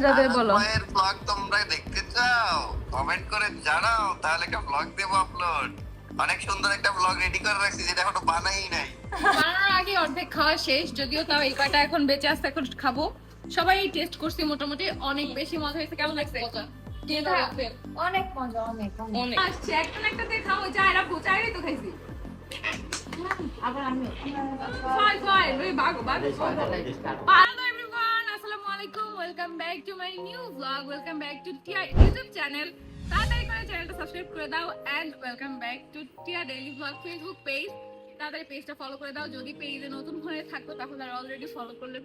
যাদের বলো মায়ের ব্লগ তোমরা দেখতে চাও কমেন্ট করে জানাও, তাহলে একটা ব্লগ দেবো আপলোড। অনেক সুন্দর একটা ব্লগ রেডি করে রাখছি যেটা এখনো বানাই নাই। বানানোর আগে অর্ধেক খাওয়া শেষ, যদিও তাও এই কয়টা এখন বেঁচে আসতে এখন খাবো। সবাই টেস্ট করছি, মোটামুটি অনেক বেশি মজা হয়েছে। কেমন লাগছে? অনেক মজা, অনেক অনেক আসছে একটা না একটা দিয়ে খাও, যা এরা বোচাইরই তো খাইছি। আবার আমি ফাই ফাই ওই বাগো বাগো। হ্যালো এভরিওয়ান, আসসালামু আলাইকুম, welcome back to my new blog, welcome back to টিয়া ইউটিউব চ্যানেল। তাড়াতাড়ি করে চ্যানেলটা সাবস্ক্রাইব করে দাও এন্ড ওয়েলকাম ব্যাক টু টিয়া ডেইলি ব্লগ ফেসবুক পেজ। তাড়াতাড়ি পেজটা ফলো করে দাও, যদি পেজে নতুন হয়ে থাকো তাহলে আর অলরেডি ফলো করলে।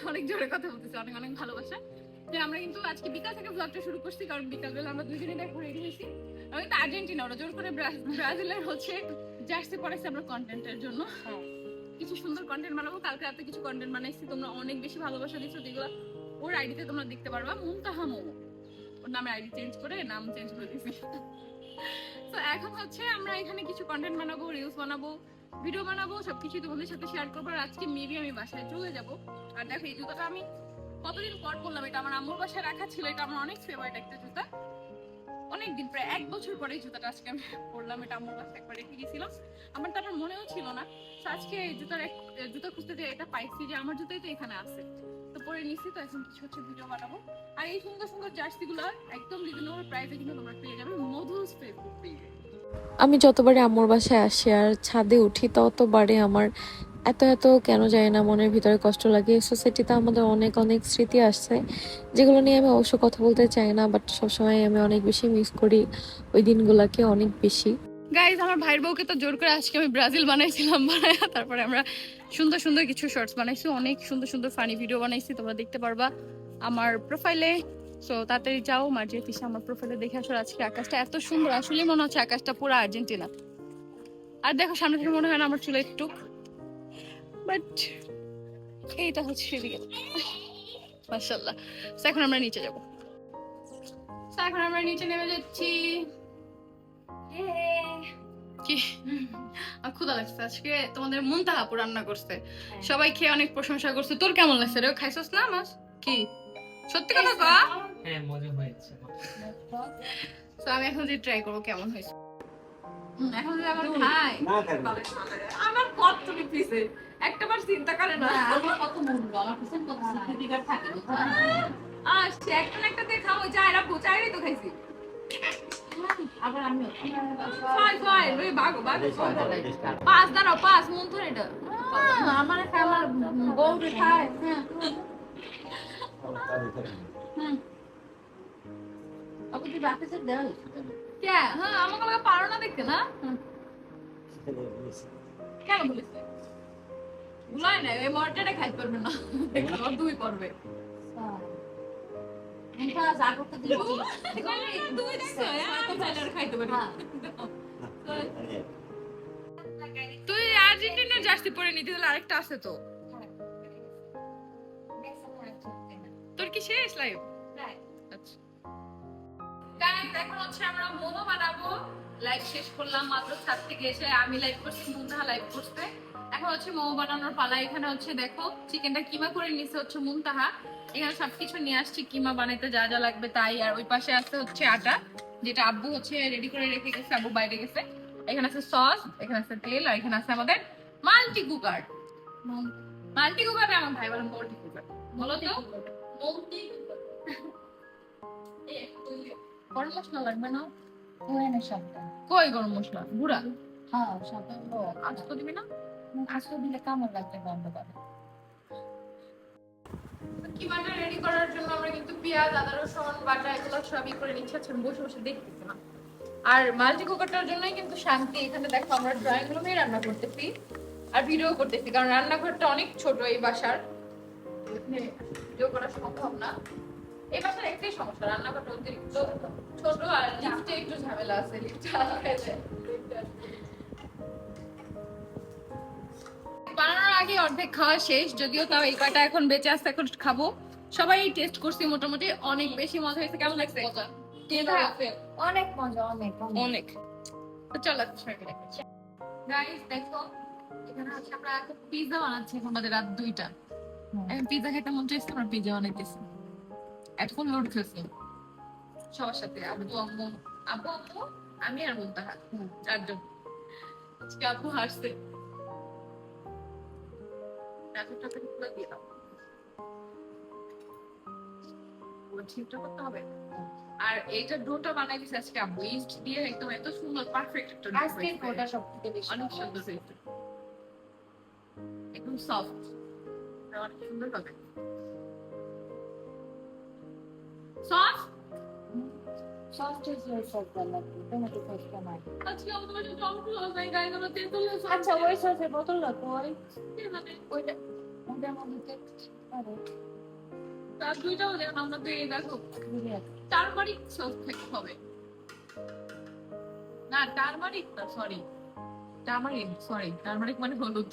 অনেক জোরে কথা বলতেছি, অনেক অনেক ভালোবাসা। যে আমরা কিন্তু আজকে বিকাল থেকে ব্লগটা শুরু করছি, কারণ বিকালবেলা আমরা দুইজনে দেখো রেডি হয়েছি। আমি কিন্তু আর্জেন্টিনা, ওরা জোর করে ব্রাজিলের হচ্ছে জার্সি পরেছি আমরা কন্টেন্টের জন্য। কিছু সুন্দর কন্টেন্ট বানাবো, কালকে রাতে কিছু কন্টেন্ট বানাইছি, তোমরা অনেক বেশি ভালোবাসা দিচ্ছ, যেগুলো ওর আইডিতে তোমরা দেখতে পারবা। মুনতাহা মোমো, ওর নামে আইডি চেঞ্জ করে নাম চেঞ্জ করে দিয়েছি। তো এখন হচ্ছে আমরা এখানে কিছু কন্টেন্ট বানাবো, রিলস বানাবো, ভিডিও বানাবো, সবকিছু তোমাদের সাথে শেয়ার করবো। আর আজকে মেবি আমি বাসায় চলে যাবো। আর দেখো এই জুতাটা আমি কতদিন পর পরলাম, এটা আমার আম্মুর বাসায় রাখা ছিল, এটা আমার অনেক ফেভারিট একটা জুতা। অনেকদিন, প্রায় 1 বছর পরে এই জুতাটা আজকে আমি পরলাম। এটা আম্মুর বাসায় একবার রেখে গেছিলাম, আমার তারপর মনেও ছিল না। তো আজকে এই জুতা খুঁজতে যে এটা পাইছি, যে আমার জুতাই তো এখানে আছে, তো পরে নিছি। তো এখন কিছু হচ্ছে ভিডিও বানাবো। আর এই সুন্দর সুন্দর জার্সিগুলো একদম রিজনেবল প্রাইসে কিন্তু তোমরা পেয়ে যাবে মধুস ফেসবুক পেজে। আমি যতবারে আম্মুর বাসায় আসি আর ছাদে উঠি ততবারে আমার এত এত কেন যায় না মনের ভিতরে কষ্ট লাগে। সোসাইটিতে আমাদের অনেক অনেক স্মৃতি আসছে, যেগুলো নিয়ে আমি অবশ্য কথা বলতে চাই না, বাট সবসময় আমি অনেক বেশি মিস করি ওই দিনগুলোকে, অনেক বেশি। গাইজ, আমার ভাইয়ের বউকে তো জোর করে আজকে আমি ব্রাজিল বানাইছিলাম, বানায় তারপরে আমরা সুন্দর সুন্দর কিছু শর্টস বানাইছি, অনেক সুন্দর সুন্দর ফানি ভিডিও বানাইছি, তোমরা দেখতে পারবা আমার প্রোফাইলে। সো তাড়াতাড়ি যাও, মার্জিয়া তিশা আমার প্রোফাইলে দেখে আসো। আজকে আকাশটা এত সুন্দর, আসলে মনে হচ্ছে আকাশটা পুরো আর্জেন্টিনা। আর দেখো সামনে থেকে মনে হয় না আমার চুলে একটু, বাট এইটা হচ্ছে সেদিকে মাশাআল্লাহ। তো এখন আমরা নিচে যাবো, তো এখন আমরা নিচে নেমে যাচ্ছি। কি ক্ষুধা লাগছে, আজকে তোমাদের মুনতাহা আপু রান্না করছে, সবাই খেয়ে অনেক প্রশংসা করছে। তোর কেমন লাগছে রে? খাইছস না মাছ? কি সত্যি কথা কয়া? হ্যাঁ, মজা হয়েছে। তো আমি এখন যে ট্রাই করবো কেমন হয়েছে। এখন যে আমার খাই আমার কত পিছে একটাবার চিন্তা করে না, আমার কত মন গো, আমার পিছন কত সিকিউরিটি থাকে আসছে একটা না একটা দিয়ে খাও, যা এরা বোচাইরই তো খাইছি। আবার আমি ফাই ফাই ওই বাগো বাগো। পাঁচ দাঁড়াও, পাঁচ মন ধরে এটা আমার আমার বউকে খায়। আপু তুই বাপের দেওয়া কে? হ্যাঁ, আমাকে লাগে পারো না দেখতে না? কেন বলিস? ভুলাই না, এই মরটাটা খাইতে পারবে না, দেখো দুই করবে। যা করতে দিল দুই দেখছো, আমি চাইলে আর খাইতে পারি। তুই আর্জেন্টিনার জার্সি পরে নিতে হলে আরেকটা আছে তো। তোর কি শেষ লাইভ? আচ্ছা গাইস, এখন হচ্ছে আমরা মোমো বানাবো। লাইভ শেষ করলাম মাত্র, ছাদ থেকে এসে আমি লাইভ করছি, মুনতাহা লাইভ করতে। এখন হচ্ছে মোমো বানানোর পালা। এখানে হচ্ছে দেখো চিকেনটা কিমা করে নিছে হচ্ছে মুনতাহা। এখানে সবকিছু নিয়ে আসছি কিমা বানাইতে যা যা লাগবে তাই। আর ওই পাশে আছে হচ্ছে আটা, যেটা আব্বু হচ্ছে রেডি করে রেখে গেছে, আব্বু বাইরে গেছে। এখানে আছে সস, এখানে আছে তেল, আর এখানে আছে আমাদের মাল্টি কুকার। মাল্টি কুকারে আমার ভাই বলে মাল্টি কুকার বলো তো। গরম মশলা লাগবে না? ওখানে সবটা কই গরম মশলা গুঁড়া? হ্যাঁ সব আস্ত দিবি না? আজকে দিলে কেমন লাগবে বন্ধ করে। কিমাটা রেডি করার জন্য আমরা কিন্তু পেঁয়াজ, আদা, রসুন বাটা এগুলো সবই করে নিচ্ছি। আচ্ছা আমি বসে বসে দেখতেছি না। আর মাল্টি কুকারটার জন্যই কিন্তু শান্তি। এখানে দেখো আমরা ড্রয়িং রুমেই রান্না করতেছি আর ভিডিও করতেছি, কারণ রান্নাঘরটা অনেক ছোট এই বাসার, এখানে ভিডিও করা সম্ভব না। এই বাসার একটাই সমস্যা, রান্নাঘরটা অতিরিক্ত ছোট আর লিফটে একটু ঝামেলা আছে, লিফটে বানানোর আগে অর্ধেক খাওয়া শেষ, যদিও তাও এই কয়টা এখন বেঁচে আসতে এখন খাবো। সবাই টেস্ট করছি, মোটামুটি অনেক বেশি মজা হয়েছে। কেমন লাগছে? অনেক মজা, অনেক অনেক। তো চলো গাইস দেখো, এখানে হচ্ছে আমরা একটা পিৎজা বানাচ্ছি এখন, আমাদের রাত 2টা। এখন পিজা খেতে মন চাইছে, আমার পিজা বানাইতেছি। এখন লোড খেয়েছি সবার সাথে, আব্বু আম্মু, আমি আর মুনতাহা, চারজন। আজকে আব্বু হাসছে, টাকা পুরো দিয়ে দাও, ঠিকঠাক করতে হবে। আর এইটা ডোটা বানাই দিছে আজকে আব্বু, ইস্ট দিয়ে একদম এত সুন্দর পারফেক্ট একটা ডো আজকে ওটা সবথেকে বেশি অনেক সুন্দর হয়েছে, একদম সফট, অনেক সুন্দর হবে। সস সফট সস লাগে, টমেটো সস কমাই। আজকে আমাদের বাসায় টমেটো সস নাই, গায়ে আমরা তেঁতুল সস। আচ্ছা ওই সসের বোতল না তো ওই মানে ওইটা ওটার মধ্যে আরে তার দুইটাও দেন, আমরা তো এই দেখো দিয়ে টারমারিক সস খেতে হবে না, টারমারিক না, টারমারিক মানে হলুদ।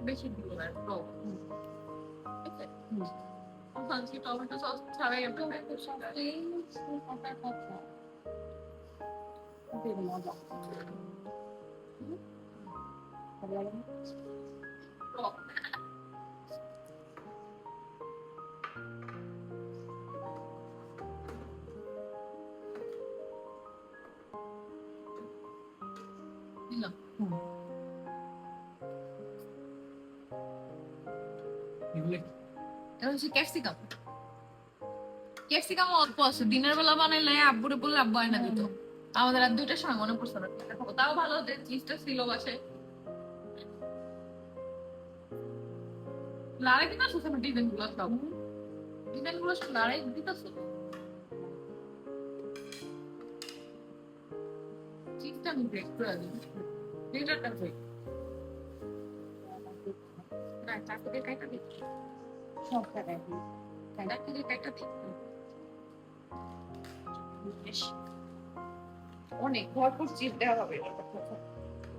বেশি দিব না, টক। আজকে টমেটো সস ছাড়াই টমেটো সস এই ওটা কথা খুবই মজা। ভালো লাগে না? টক। দিলাম। এটা হচ্ছে ক্যাপসিকাম। ক্যাপসিকাম অল্প আছে, দিনের বেলা বানাইলে আব্বুরে বললে আব্বু আয়না দিত। আমাদের আর 2টার সময় মনে পড়ছে না, তাও ভালো হতো, চিজটা ছিল বাসায়। লাড়াই দিতে আসছে আমার ডিজাইন গুলো, সব ডিজাইন গুলো সব লাড়াই দিতেছে। চিজটা আমি ব্রেক করে দিই, ডিজাইনটা ব্রেক না, চাকু দিয়ে কাইটা দিই, সব টাকায় দিই। চাকু দিয়ে কাইটা দিই। বেশ, অনেক ভরপুর চিজ দেওয়া হবে,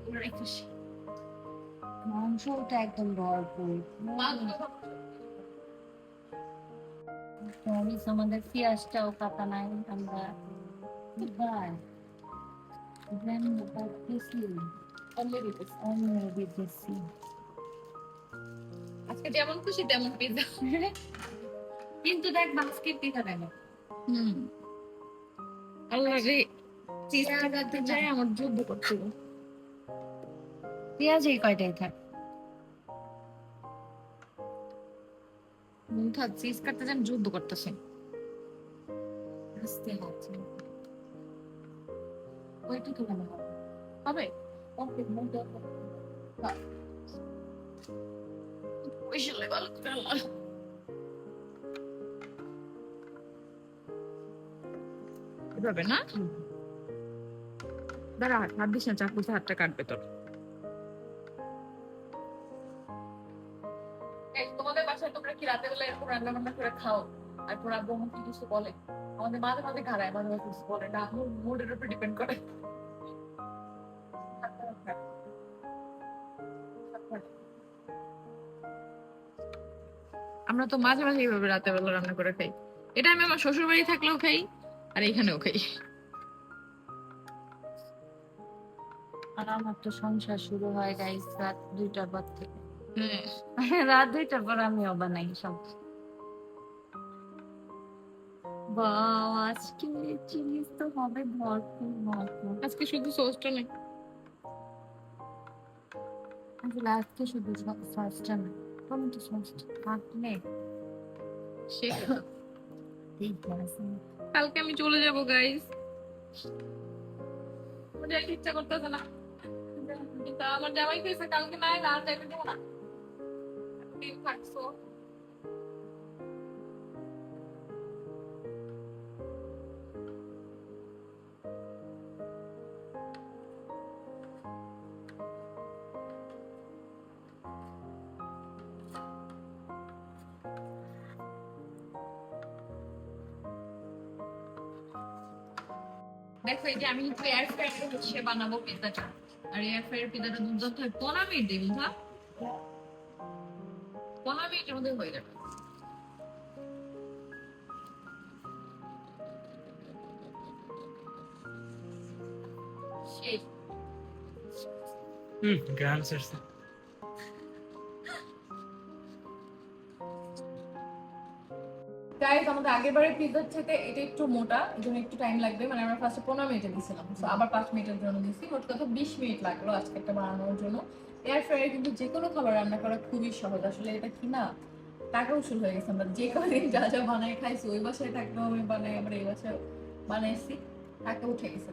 অনেক খুশি। মাংসটা একদম ভরপুর। মরিচ আমাদের পেঁয়াজটাও কাটা নাই, আমরা এবার দিতেছি অন্য দিতেছি। আজকে যেমন খুশি তেমন পিজা। কিন্তু দেখ বাস্কেট পিঠা দেয় না। আল্লাহ রে, চিজটা কাটতে চাই আমার যুদ্ধ করতে। পেঁয়াজ এই কয়টাই থাক। মুন্থা চিজ কাটতে চাই যুদ্ধ করতেছে। আস্তে হচ্ছে ওইটা তো ভালো হবে। হবে ওকে মধ্যে ওইসলে ভালো করে আল্লাহ। এভাবে না, দাঁড়া, হাত দিস না, চাকুতে হাতটা কাটবে তোর। তোমাদের বাসায় তোমরা কি রাতে বেলা এরকম রান্না বান্না করে খাও? আর তোর আব্বু আমাকে কিছু বলে? আমাদের মাঝে মাঝে ঘাড়ায়, মাঝে মাঝে কিছু বলে না, আমার মুডের উপর ডিপেন্ড করে। আমরা তো মাঝে মাঝে এইভাবে রাতে বেলা রান্না করে খাই। এটা আমি আমার শ্বশুর বাড়ি থাকলেও খাই, আর এখানেও খাই। আর আমার তো সংসার শুরু হয় গাইস রাত 2টার পর থেকে। হ্যাঁ, রাত 2টার পর আমিও বানাই সব। বাহ, আজকে চিজ তো হবে ভরপুর ভরপুর। আজকে শুধু সসটা নেই, আসলে আজকে শুধু সসটা না, টমেটো সসটা থাকলে সেই ঠিক আছে। কালকে আমি চলে যাবো গাইস, আমার যাইতে ইচ্ছা করতেছে না, কিন্তু আমার জামাই কইছে কালকে না এলে আর যাইতে দেবো না, দিন থাকছো। দেখো এই যে আমি একটু এয়ার ফ্রায়ারে হচ্ছে বানাবো পিৎজাটা, আর এয়ার ফ্রায়ার পিৎজাটা দুর্দান্ত হয়। 15 মিনিট দেই বুঝলা, 15 মিনিটের মধ্যে হয়ে যাবে। সেই গ্রাম শেষ। গাইস আমাদের আগের বারের পিৎজার থেকে এটা একটু মোটা, এজন্য একটু টাইম লাগবে। মানে আমরা ফার্স্টে 15 মিনিটে দিয়েছিলাম, সো আবার 5 মিনিটের জন্য দিয়েছি। মোট কথা 20 মিনিট লাগলো আজকে একটা বানানোর জন্য। এয়ার ফ্রায়ারে কিন্তু যে কোনো খাবার রান্না করা খুবই সহজ। আসলে এটা কি না, টাকা উসুল হয়ে গেছে। আমরা যে কদিন যা যা বানাই খাইছি, ওই বাসায় থাকলেও আমি বানাই, আমরা এই বাসায় বানাইছি, টাকা উঠে গেছে।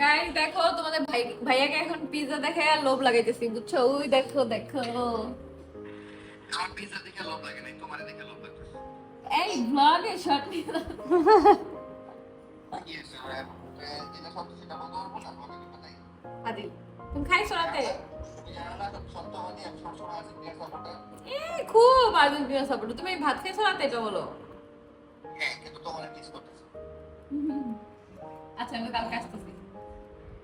গাইস দেখো, তোমাদের ভাইয়াকে এখন পিৎজা দেখে আর লোভ লাগাইতেছি, বুঝছো? ওই দেখো দেখো, আমার পিজা দেখে লোভ লাগে নাই, তোমার দেখে লোভ লাগতেছে। এই ব্লগে শট নিয়ে কি হয়েছে ভাই? যেটা সত্যি সেটা বলতে পারবো না, তোমাকে কি বলাই? আদি তুমি খাইছো রাতে? তুমি জানো না, সত্যবাদী আমি সবসময় আর্জেন্টিনা সাপোর্টার। খুব আর্জেন্টিনা সাপোর্টার। তুমি ভাত খাইছো রাতে, এটা বলো। হ্যাঁ, কিন্তু তোমার মিস করতেছি। আচ্ছা আমি কালকে আসতেছি।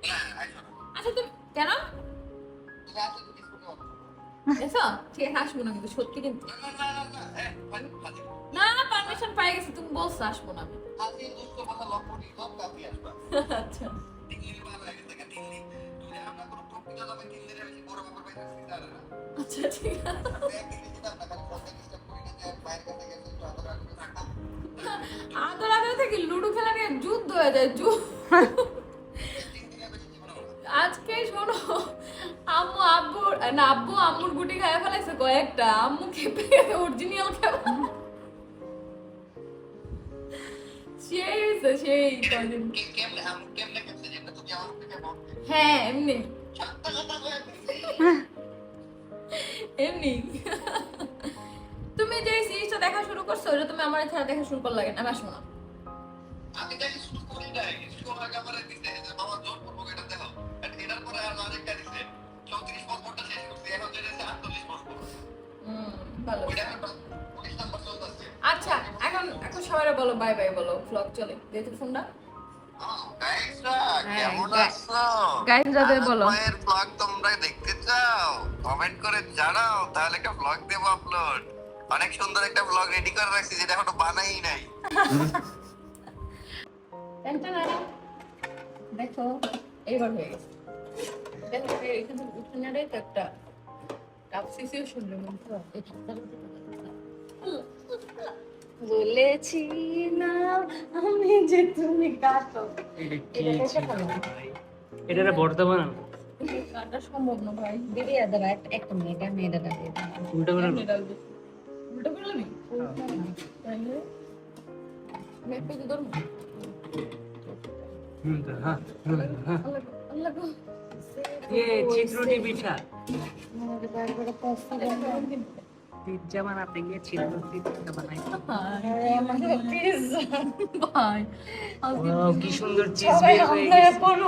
না, আইসো না। আচ্ছা তুমি কেন তুমি আসলে তো মিস করতে পারবো না। এসো? ঠিক আছে, আসবো না কিন্তু, সত্যি কিন্তু। না, না, না, না, ফাজিল। না না, পারমিশন পাই গেছি, তুমি বলছো আসবো না আমি। আজকে দুষ্ট কথা লক্ষ্য নিয়ে সব কাপি আসবা। আচ্ছা 3 দিন ভালো লাগে, থেকে 3 দিন। তুমি জানো না, কোনো প্রকৃত দামে 3 দিনের বেশি বড় ব্যাপার পাইতেছি জানো না। আচ্ছা ঠিক আছে। একদিন যেতাম না, খালি ফোনটা ডিস্টার্ব করি না, যে বাইরের কাছে গেছে একটু আদর আদর থাকতাম। আদর আদর থেকে লুডো খেলা নিয়ে যুদ্ধ হয়ে যায়, যুদ্ধ। 3 দিনের বেশি জীবনে হলো না। আজকে শোনো, আব্বু আম্মুর গুটি খায় ফেলাইছে কয়েকটা। আম্মু খেপে গেছে, অরিজিনাল খেপা। সেই হয়েছে, সেই কয়দিন। কেমনে কেমনে যেটা তুমি আমার থেকে বল। হ্যাঁ এমনি সত্য কথা বলে দিছি। এমনি। তুমি যে সিরিজটা দেখা শুরু করছো, ওটা তুমি আমার ছাড়া দেখা শুরু করলে না, আমি আসবো না। আমি দেখি শুরু করি নাই, শুরু আগে আমার দিতে যে বাবা জোর করবো এটা দেখো। আর এটার পরে আর আরেকটা দিতে 34 পর্বটা শেষ করতে, এখন যেটা 48 পর্ব। ভালো। ওইটা এখন 19 নাম্বার চলতেছে। আচ্ছা এখন সবাই বলো বাই বাই, বলো ব্লগ চলে যেহেতু ফোনটা। কেমন আছো? গাইস রাতে বলো। আমার ব্লগ তোমরা দেখতে চাও? কমেন্ট করে জানাও, তাহলে একটা ব্লগ দেব আপলোড। অনেক সুন্দর একটা ব্লগ রেডি করে রাখছি, যেটা এখনো বানাই নাই। দেখো এইবার হয়ে গেছে। দেখো এখানে উঠানে তো একটা টাফ সিচুয়েশন বলেছি না আমি যে তুমি কাটো। এটা বর্তমান কাটা সম্ভব না ভাই। দিদি আদর একটা মিনিট আমি এটা দিয়ে উল্টা করে কেমনে ডালবি? উল্টো করে নিবি? তাইলে মেপে তো ধরবো। হ্যাঁ আল্লাহ আল্লাহ গো। এ চিত্রটি পিঠা আমাদের বাড়ি করে পছন্দ পিজ্জা বানাতে গিয়ে চিত্রটি পিঠা বানাই। আমাদের পিজ্জা ভাই। কি সুন্দর চিজ সবাই বের হয়ে আমরা গেছে। পড়ো